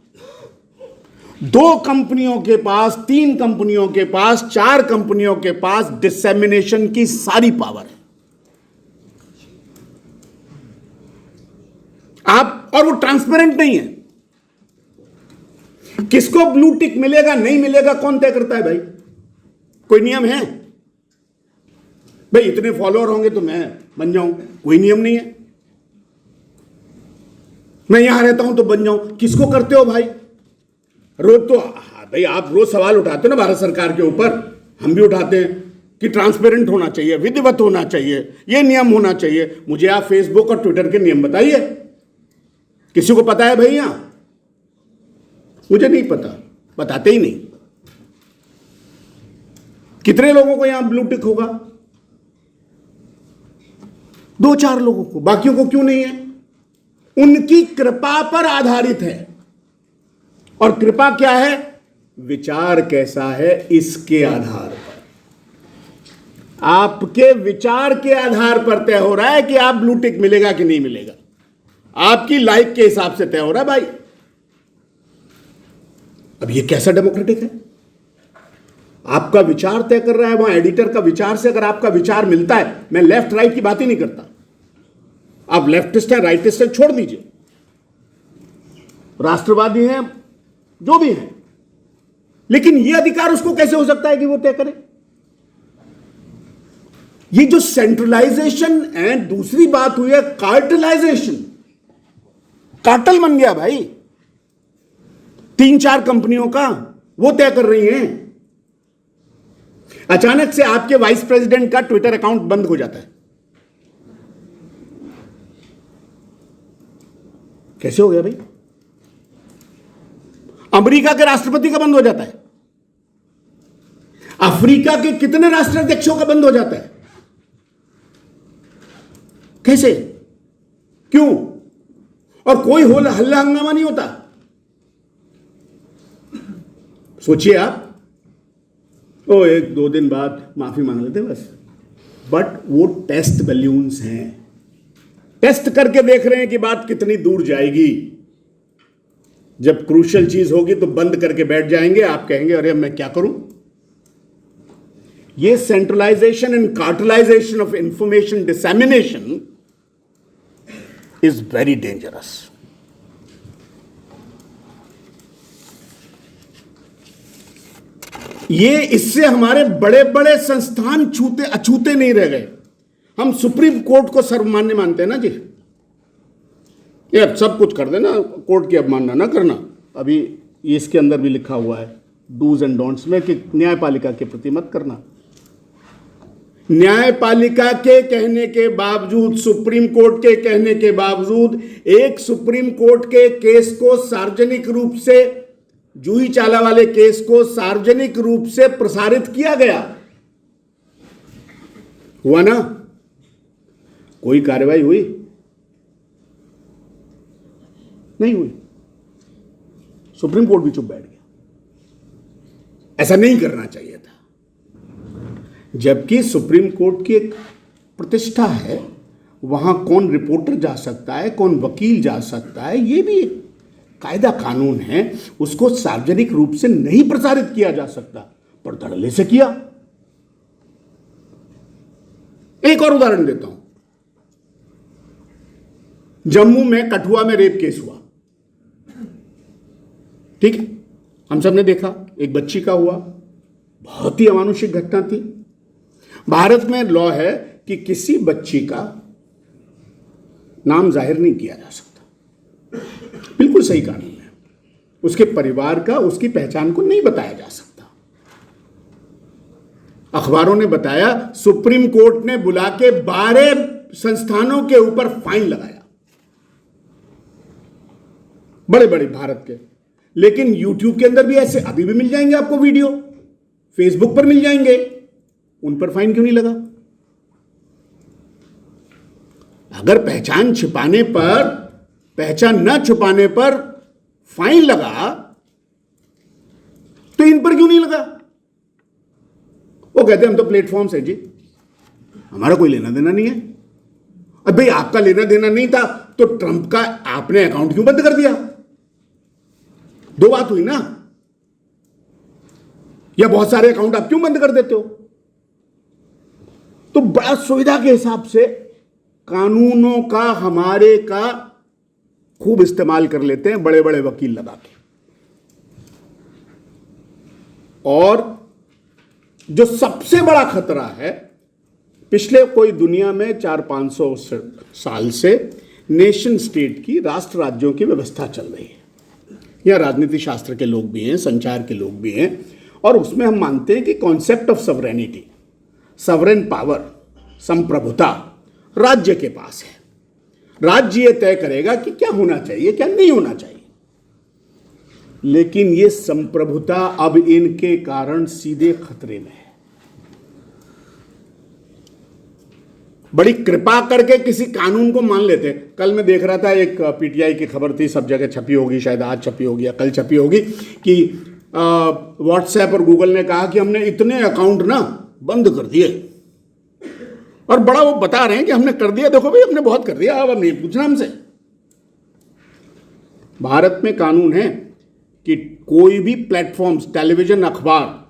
2 कंपनियों के पास, 3 कंपनियों के पास, 4 कंपनियों के पास डिसेमिनेशन की सारी पावर है। आप, और वो ट्रांसपेरेंट नहीं है। किसको ब्लू टिक मिलेगा नहीं मिलेगा कौन तय करता है भाई? कोई नियम है भाई? इतने फॉलोअर होंगे तो मैं बन जाऊं, कोई नियम नहीं है। मैं यहां रहता हूं तो बन जाऊं, किसको करते हो भाई? रोज तो भाई आप रोज सवाल उठाते हो ना भारत सरकार के ऊपर, हम भी उठाते हैं कि ट्रांसपेरेंट होना चाहिए, विधिवत होना चाहिए, ये नियम होना चाहिए। मुझे आप फेसबुक और ट्विटर के नियम बताइए, किसी को पता है भाई? यहां मुझे नहीं पता, बताते ही नहीं। कितने लोगों को यहां ब्लू टिक होगा? 2-4 लोगों को, बाकियों को क्यों नहीं है? उनकी कृपा पर आधारित है। और कृपा क्या है? विचार कैसा है इसके आधार पर, आपके विचार के आधार पर तय हो रहा है कि आप ब्लू टिक मिलेगा कि नहीं मिलेगा। आपकी लाइक के हिसाब से तय हो रहा है भाई। अब ये कैसा डेमोक्रेटिक है? आपका विचार तय कर रहा है। वहां एडिटर का विचार से अगर आपका विचार मिलता है, मैं लेफ्ट राइट की बात ही नहीं करता, आप लेफ्टिस्ट हैं राइटिस्ट हैं छोड़ दीजिए, राष्ट्रवादी हैं जो भी हैं, लेकिन यह अधिकार उसको कैसे हो सकता है कि वो तय करे? ये जो सेंट्रलाइजेशन है, दूसरी बात हुई है कार्टलाइजेशन। कार्टल बन गया भाई 3-4 कंपनियों का, वो तय कर रही हैं। अचानक से आपके वाइस प्रेसिडेंट का ट्विटर अकाउंट बंद हो जाता है, कैसे हो गया भाई? अमेरिका के राष्ट्रपति का बंद हो जाता है, अफ्रीका के कितने राष्ट्राध्यक्षों का बंद हो जाता है, कैसे, क्यों? और कोई हल्ला हंगामा नहीं होता। सोचिए आप, 1-2 दिन बाद माफी मांग लेते बस। बट वो टेस्ट बैलून्स हैं, टेस्ट करके देख रहे हैं कि बात कितनी दूर जाएगी। जब क्रूशियल चीज होगी तो बंद करके बैठ जाएंगे, आप कहेंगे अरे मैं क्या करूं। ये centralization and cartelisation of information dissemination is very dangerous. ये इससे हमारे बड़े बड़े संस्थान अछूते नहीं रह गए। हम सुप्रीम कोर्ट को सर्वमान्य मानते हैं ना जी, ये अब सब कुछ कर देना, कोर्ट की अवमानना ना करना। अभी इसके अंदर भी लिखा हुआ है डूज एंड डोंट्स में कि न्यायपालिका के प्रति मत करना। न्यायपालिका के कहने के बावजूद, सुप्रीम कोर्ट के कहने के बावजूद, एक सुप्रीम कोर्ट के केस को सार्वजनिक रूप से, जूही चावला वाले केस को सार्वजनिक रूप से प्रसारित किया गया, हुआ ना? कोई कार्रवाई हुई? नहीं हुई। सुप्रीम कोर्ट भी चुप बैठ गया। ऐसा नहीं करना चाहिए था। जबकि सुप्रीम कोर्ट की एक प्रतिष्ठा है, वहां कौन रिपोर्टर जा सकता है, कौन वकील जा सकता है, यह भी एक कायदा कानून है। उसको सार्वजनिक रूप से नहीं प्रसारित किया जा सकता, पर धड़ल्ले से किया। एक और उदाहरण देता हूं। जम्मू में कठुआ में रेप केस हुआ, ठीक है, हम सब ने देखा, एक बच्ची का हुआ, बहुत ही अमानुषिक घटना थी। भारत में लॉ है कि किसी बच्ची का नाम जाहिर नहीं किया जा सकता, बिल्कुल सही कानून है। उसके परिवार का, उसकी पहचान को नहीं बताया जा सकता। अखबारों ने बताया, सुप्रीम कोर्ट ने बुला के 12 संस्थानों के ऊपर फाइन लगाया, बड़े बड़े भारत के। लेकिन यूट्यूब के अंदर भी ऐसे अभी भी मिल जाएंगे आपको वीडियो, फेसबुक पर मिल जाएंगे, उन पर फाइन क्यों नहीं लगा? अगर पहचान छिपाने पर पहचान न छुपाने पर फाइन लगा, तो इन पर क्यों नहीं लगा? वो कहते हैं हम तो प्लेटफॉर्म से जी, हमारा कोई लेना देना नहीं है। अब भाई आपका लेना देना नहीं था तो ट्रंप का आपने अकाउंट क्यों बंद कर दिया? दो बात हुई ना। या बहुत सारे अकाउंट आप क्यों बंद कर देते हो? तो बड़ा सुविधा के हिसाब से कानूनों का, हमारे का खूब इस्तेमाल कर लेते हैं, बड़े बड़े वकील लगा के। और जो सबसे बड़ा खतरा है, पिछले कोई दुनिया में 400-500 साल से नेशन स्टेट की, राष्ट्र राज्यों की व्यवस्था चल रही है। या राजनीति शास्त्र के लोग भी हैं, संचार के लोग भी हैं, और उसमें हम मानते हैं कि concept of sovereignty, sovereign power, संप्रभुता राज्य के पास है। राज्य यह तय करेगा कि क्या होना चाहिए, क्या नहीं होना चाहिए। लेकिन यह संप्रभुता अब इनके कारण सीधे खतरे में है। बड़ी कृपा करके किसी कानून को मान लेते। कल मैं देख रहा था, एक पीटीआई की खबर थी, सब जगह छपी होगी, शायद आज छपी होगी या कल छपी होगी, कि व्हाट्सएप और गूगल ने कहा कि हमने इतने अकाउंट ना बंद कर दिए, और बड़ा वो बता रहे हैं कि हमने कर दिया, देखो भाई हमने बहुत कर दिया, अब नहीं पूछना हमसे। भारत में कानून है कि कोई भी प्लेटफॉर्म्स, टेलीविजन, अखबार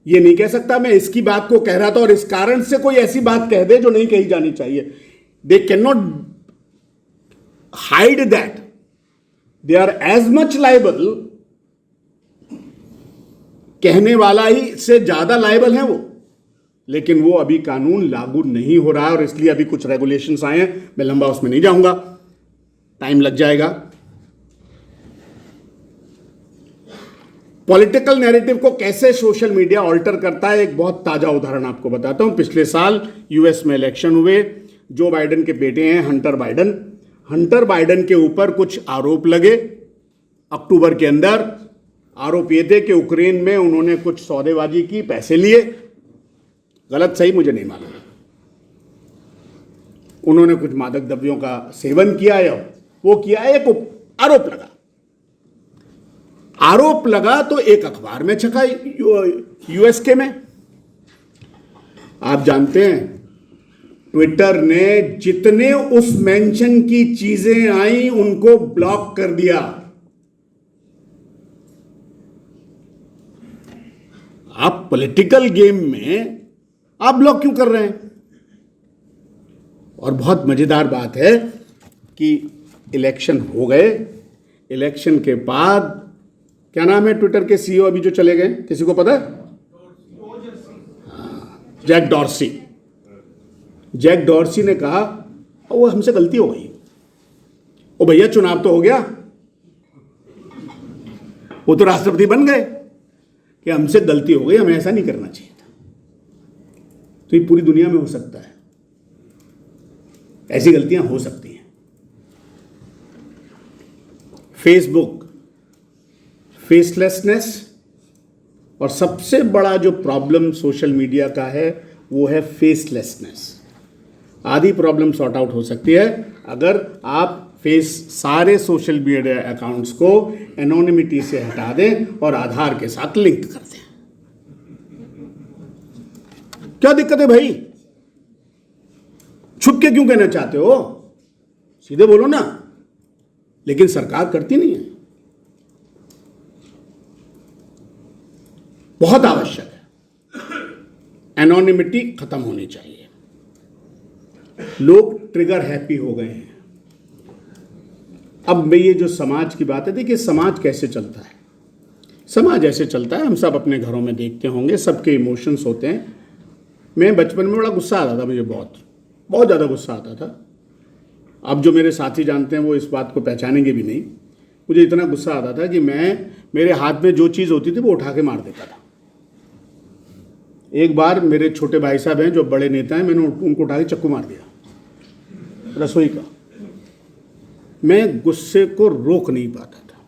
ये नहीं कह सकता मैं इसकी बात को कह रहा था और इस कारण से कोई ऐसी बात कह दे जो नहीं कही जानी चाहिए। They can not hide that, they are as much liable, कहने वाला ही से ज्यादा लाइबल है वो। लेकिन वो अभी कानून लागू नहीं हो रहा है, और इसलिए अभी कुछ रेगुलेशंस आए हैं। मैं लंबा उसमें नहीं जाऊंगा, टाइम लग जाएगा। पॉलिटिकल नैरेटिव को कैसे सोशल मीडिया ऑल्टर करता है, एक बहुत ताजा उदाहरण आपको बताता हूं। पिछले साल यूएस में इलेक्शन हुए, जो बाइडेन के बेटे हैं हंटर बाइडेन के ऊपर कुछ आरोप लगे अक्टूबर के अंदर। आरोप ये थे कि यूक्रेन में उन्होंने कुछ सौदेबाजी की, पैसे लिए, गलत सही मुझे नहीं मालूम, उन्होंने कुछ मादक द्रव्यों का सेवन किया या वो किया, एक आरोप लगा तो एक अखबार में छपा यूएसके में। आप जानते हैं ट्विटर ने जितने उस मेंशन की चीजें आई उनको ब्लॉक कर दिया। आप पॉलिटिकल गेम में आप ब्लॉक क्यों कर रहे हैं? और बहुत मजेदार बात है कि इलेक्शन हो गए, इलेक्शन के बाद क्या नाम है ट्विटर के सीईओ अभी जो चले गए, किसी को पता है? जैक डॉर्सी ने कहा वो हमसे गलती हो गई। ओ भैया, चुनाव तो हो गया, वो तो राष्ट्रपति बन गए, कि हमसे गलती हो गई, हमें ऐसा नहीं करना चाहिए था। तो ये पूरी दुनिया में हो सकता है, ऐसी गलतियां हो सकती हैं। फेसबुक, फेसलेसनेस, और सबसे बड़ा जो प्रॉब्लम सोशल मीडिया का है वो है फेसलेसनेस। आधी प्रॉब्लम सॉर्ट आउट हो सकती है अगर आप सारे सोशल मीडिया अकाउंट्स को एनोनिमिटी से हटा दें और आधार के साथ लिंक कर दें। क्या दिक्कत है भाई? छुप के क्यों कहना चाहते हो? सीधे बोलो ना। लेकिन सरकार करती नहीं है। बहुत आवश्यक है, एनोनिमिटी खत्म होनी चाहिए। लोग ट्रिगर हैप्पी हो गए हैं। अब मैं ये जो समाज की बात है, देखिए समाज कैसे चलता है। समाज ऐसे चलता है, हम सब अपने घरों में देखते होंगे, सबके इमोशंस होते हैं। मैं बचपन में बड़ा गुस्सा आता था, मुझे बहुत ज़्यादा गुस्सा आता था। अब जो मेरे साथी जानते हैं वो इस बात को पहचानेंगे भी नहीं। मुझे इतना गुस्सा आता था कि मेरे हाथ में जो चीज़ होती थी वो उठा के मार देता था। एक बार मेरे छोटे भाई साहब हैं जो बड़े नेता हैं, मैंने उनको उठा के चक्कू मार दिया रसोई का। मैं गुस्से को रोक नहीं पाता था।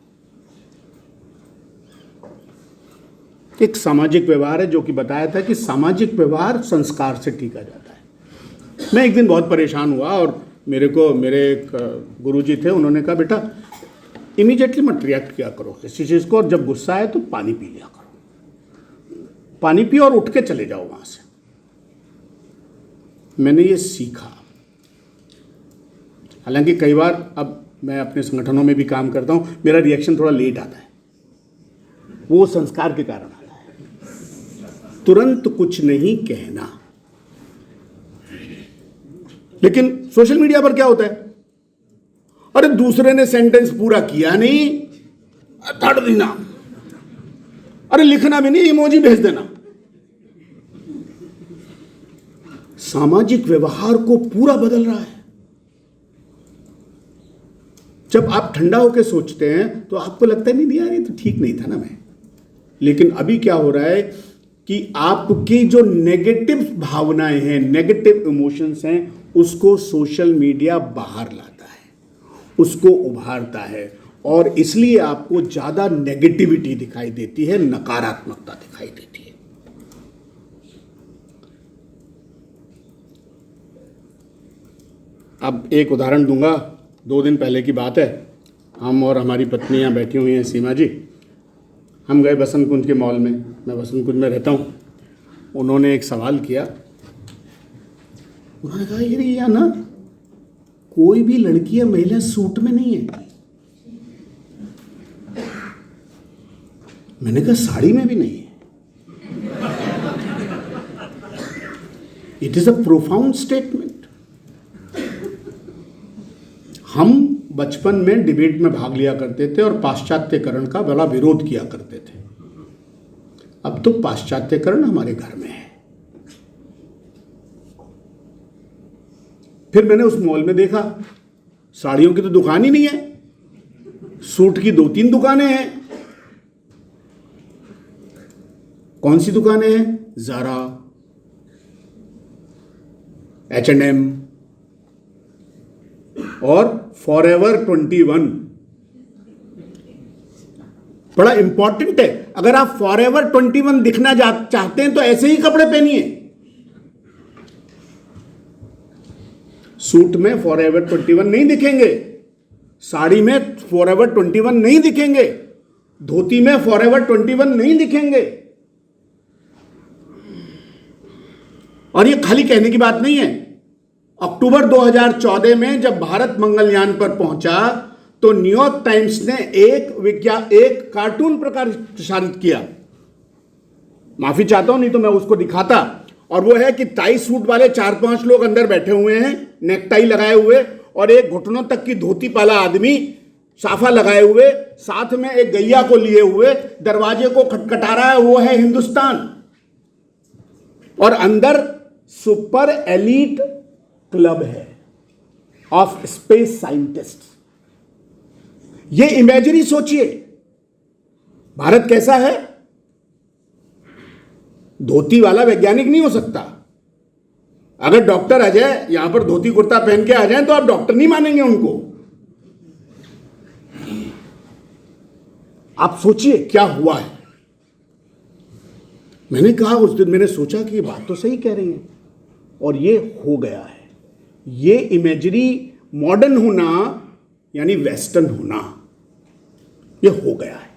एक सामाजिक व्यवहार है जो कि बताया था कि सामाजिक व्यवहार संस्कार से टीका जाता है। मैं एक दिन बहुत परेशान हुआ और मेरे एक गुरुजी थे, उन्होंने कहा बेटा इमीडिएटली मत रिएक्ट किया करो किसी चीज़ को, और जब गुस्सा आए तो पानी पी लिया करो, पानी पियो और उठ के चले जाओ वहाँ से। मैंने ये सीखा। हालांकि कई बार अब मैं अपने संगठनों में भी काम करता हूँ, मेरा रिएक्शन थोड़ा लेट आता है, वो संस्कार के कारण आता है। तुरंत कुछ नहीं कहना। लेकिन सोशल मीडिया पर क्या होता है, अरे दूसरे ने सेंटेंस पूरा किया नहीं, थड़ देना, अरे लिखना भी नहीं, इमोजी भेज देना। सामाजिक व्यवहार को पूरा बदल रहा है। जब आप ठंडा होकर सोचते हैं तो आपको लगता है नहीं यार ये तो ठीक नहीं था ना मैं। लेकिन अभी क्या हो रहा है कि आपकी जो नेगेटिव भावनाएं हैं, नेगेटिव इमोशंस हैं, उसको सोशल मीडिया बाहर लाता है, उसको उभारता है, और इसलिए आपको ज्यादा नेगेटिविटी दिखाई देती है, नकारात्मकता दिखाई देती है। अब एक उदाहरण दूंगा। 2 दिन पहले की बात है, हम और हमारी पत्नी यहाँ बैठी हुई हैं, सीमा जी। हम गए बसंत कुंज के मॉल में, मैं बसंत कुंज में रहता हूँ। उन्होंने एक सवाल किया, उन्होंने कहा यार यहाँ ना कोई भी लड़की या महिला सूट में नहीं है। मैंने कहा साड़ी में भी नहीं है। It is a profound statement. हम बचपन में डिबेट में भाग लिया करते थे और पाश्चात्यकरण का बड़ा विरोध किया करते थे। अब तो पाश्चात्यकरण हमारे घर में है। फिर मैंने उस मॉल में देखा, साड़ियों की तो दुकान ही नहीं है, सूट की 2-3 दुकानें हैं। कौन सी दुकानें हैं? ज़ारा, H&M और फॉरएवर 21। बड़ा इंपॉर्टेंट है। अगर आप फॉरएवर 21 दिखना चाहते हैं तो ऐसे ही कपड़े पहनिए। सूट में फॉरएवर 21 नहीं दिखेंगे, साड़ी में फॉरएवर 21 नहीं दिखेंगे, धोती में फॉरएवर 21 नहीं दिखेंगे। और ये खाली कहने की बात नहीं है। अक्टूबर 2014 में जब भारत मंगलयान पर पहुंचा तो न्यूयॉर्क टाइम्स ने एक कार्टून प्रसारित किया। माफी चाहता हूं, नहीं तो मैं उसको दिखाता। और वो है कि टाई सूट वाले 4-5 लोग अंदर बैठे हुए हैं, नेकटाई लगाए हुए, और एक घुटनों तक की धोती वाला आदमी साफा लगाए हुए, साथ में एक गैया को लिए हुए दरवाजे को खटखटा रहा है। वो है हिंदुस्तान। और अंदर सुपर एलीट क्लब है ऑफ स्पेस साइंटिस्ट। ये इमेजरी सोचिए, भारत कैसा है। धोती वाला वैज्ञानिक नहीं हो सकता। अगर डॉक्टर अजय यहां पर धोती कुर्ता पहन के आ जाएं तो आप डॉक्टर नहीं मानेंगे उनको। आप सोचिए क्या हुआ है। मैंने कहा उस दिन, मैंने सोचा कि ये बात तो सही कह रही है, और ये हो गया है। ये इमेजरी मॉडर्न होना यानी वेस्टर्न होना, ये हो गया है।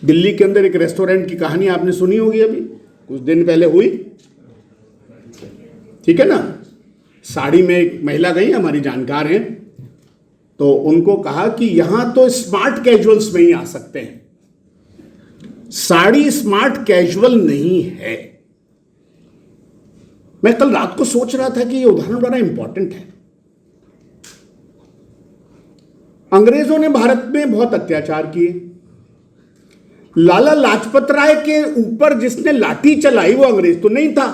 दिल्ली के अंदर एक रेस्टोरेंट की कहानी आपने सुनी होगी, अभी कुछ दिन पहले हुई, ठीक है ना। साड़ी में एक महिला गई, हमारी जानकार हैं, तो उनको कहा कि यहां तो स्मार्ट कैजुअल्स में ही आ सकते हैं, साड़ी स्मार्ट कैजुअल नहीं है। मैं कल रात को सोच रहा था कि ये उदाहरण बड़ा इंपॉर्टेंट है। अंग्रेजों ने भारत में बहुत अत्याचार किए। लाला लाजपत राय के ऊपर जिसने लाठी चलाई वो अंग्रेज तो नहीं था,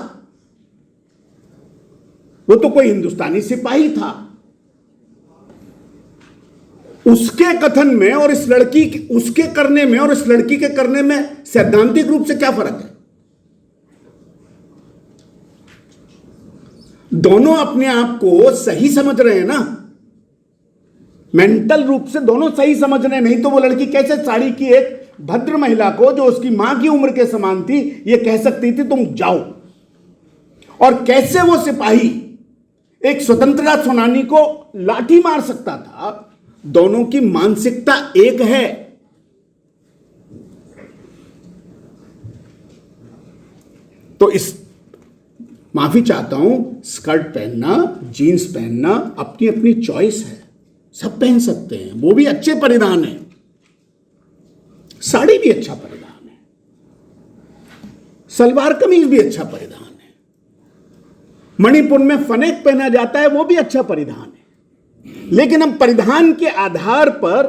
वो तो कोई हिंदुस्तानी सिपाही था। उसके कथन में और इस लड़की उसके करने में और इस लड़की के करने में सैद्धांतिक रूप से क्या फर्क है? दोनों अपने आप को सही समझ रहे हैं ना, मेंटल रूप से दोनों सही समझ रहे हैं। नहीं तो वो लड़की कैसे साड़ी की एक भद्र महिला को जो उसकी मां की उम्र के समान थी ये कह सकती थी तुम जाओ, और कैसे वो सिपाही एक स्वतंत्रता सेनानी को लाठी मार सकता था। दोनों की मानसिकता एक है। तो इस माफी चाहता हूं, स्कर्ट पहनना, जीन्स पहनना अपनी अपनी चॉइस है, सब पहन सकते हैं, वो भी अच्छे परिधान है। साड़ी भी अच्छा परिधान है, सलवार कमीज भी अच्छा परिधान है, मणिपुर में फनेक पहना जाता है, वो भी अच्छा परिधान है। लेकिन हम परिधान के आधार पर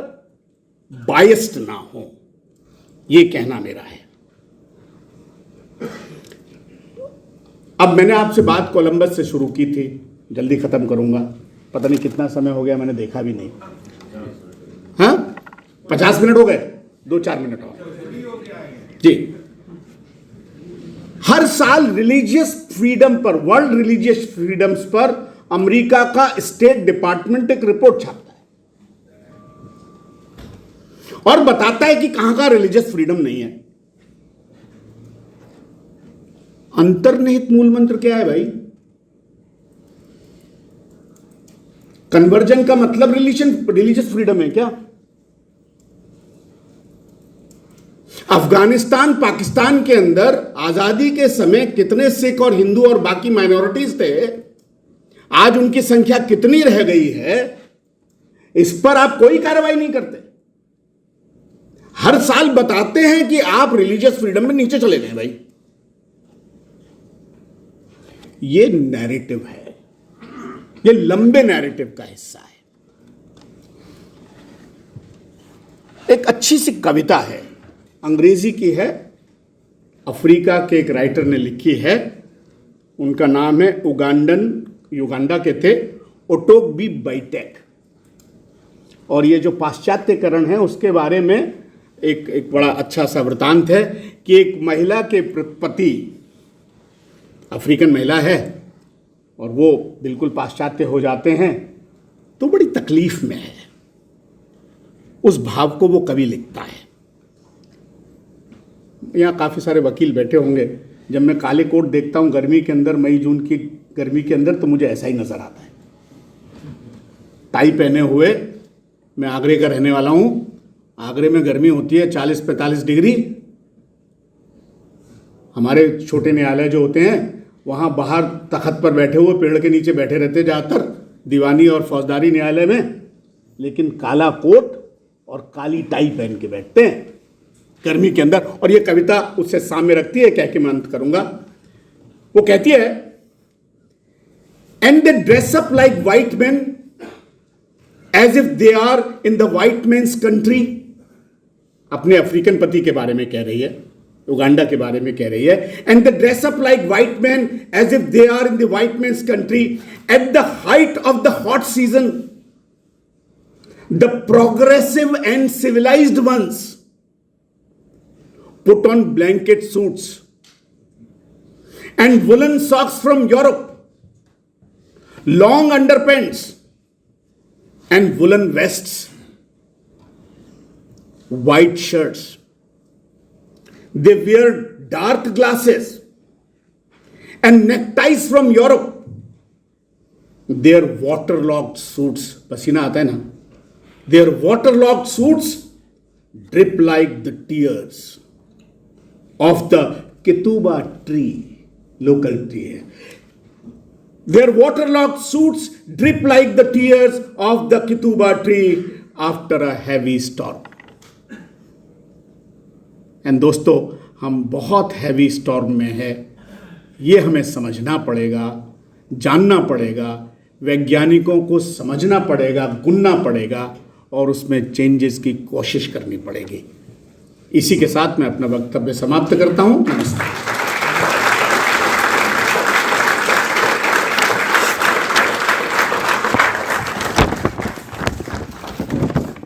बायस्ड ना हो, यह कहना मेरा है। अब मैंने आपसे बात कोलंबस से शुरू की थी, जल्दी खत्म करूंगा, पता नहीं कितना समय हो गया, मैंने देखा भी नहीं। हाँ, 50 मिनट हो गए, 2-4 मिनट और जी। हर साल रिलीजियस फ्रीडम पर, वर्ल्ड रिलीजियस फ्रीडम्स पर अमेरिका का स्टेट डिपार्टमेंट एक रिपोर्ट छापता है और बताता है कि कहां का रिलीजियस फ्रीडम नहीं है। अंतर्निहित मूल मंत्र क्या है भाई? कन्वर्जन का मतलब रिलीजियस फ्रीडम है क्या? अफगानिस्तान, पाकिस्तान के अंदर आजादी के समय कितने सिख और हिंदू और बाकी माइनॉरिटीज थे, आज उनकी संख्या कितनी रह गई है, इस पर आप कोई कार्रवाई नहीं करते। हर साल बताते हैं कि आप रिलीजियस फ्रीडम में नीचे चले गए भाई। ये नैरेटिव है, ये लंबे नैरेटिव का हिस्सा है। एक अच्छी सी कविता है, अंग्रेजी की है, अफ्रीका के एक राइटर ने लिखी है, उनका नाम है युगांडा के थे ओटोग्बी बाइटेक। और ये जो पाश्चात्यकरण है उसके बारे में एक बड़ा अच्छा सा वृतांत है कि एक महिला के पति, अफ्रीकन महिला है, और वो बिल्कुल पाश्चात्य हो जाते हैं, तो बड़ी तकलीफ में है। उस भाव को वो कवि लिखता है। यहाँ काफ़ी सारे वकील बैठे होंगे, जब मैं काले कोट देखता हूँ गर्मी के अंदर, मई जून की गर्मी के अंदर, तो मुझे ऐसा ही नज़र आता है। टाई पहने हुए, मैं आगरे का रहने वाला हूँ, आगरे में गर्मी होती है 40-45 डिग्री। हमारे छोटे न्यायालय जो होते हैं वहाँ बाहर तख्त पर बैठे हुए पेड़ के नीचे बैठे रहते ज़्यादातर, दीवानी और फौजदारी न्यायालय में, लेकिन काला कोट और काली टाई पहन के बैठते हैं गर्मी के अंदर। और ये कविता उससे सामने रखती है, कह के मैं अंत करूंगा। वो कहती है, and they dress up like white man as if they are in the white man's country. अपने अफ्रीकन पति के बारे में कह रही है, उगांडा के बारे में कह रही है। And they dress up like white man as if they are in the white man's country at the height of the hot season. The progressive and civilized ones put on blanket suits and woolen socks from Europe, long underpants and woolen vests, white shirts. They wear dark glasses and neckties from Europe. Their waterlogged suits, पसीना आता है ना, their waterlogged suits drip like the tears of the Kituba tree, local tree है. Their waterlogged suits drip like the tears of the Kituba tree after a heavy storm. And दोस्तों, हम बहुत हैवी स्टॉर्म में है, ये हमें समझना पड़ेगा, जानना पड़ेगा, वैज्ञानिकों को समझना पड़ेगा, गुनना पड़ेगा और उसमें चेंजेस की कोशिश करनी पड़ेगी। इसी के साथ मैं अपना वक्तव्य समाप्त करता हूं। नमस्कार।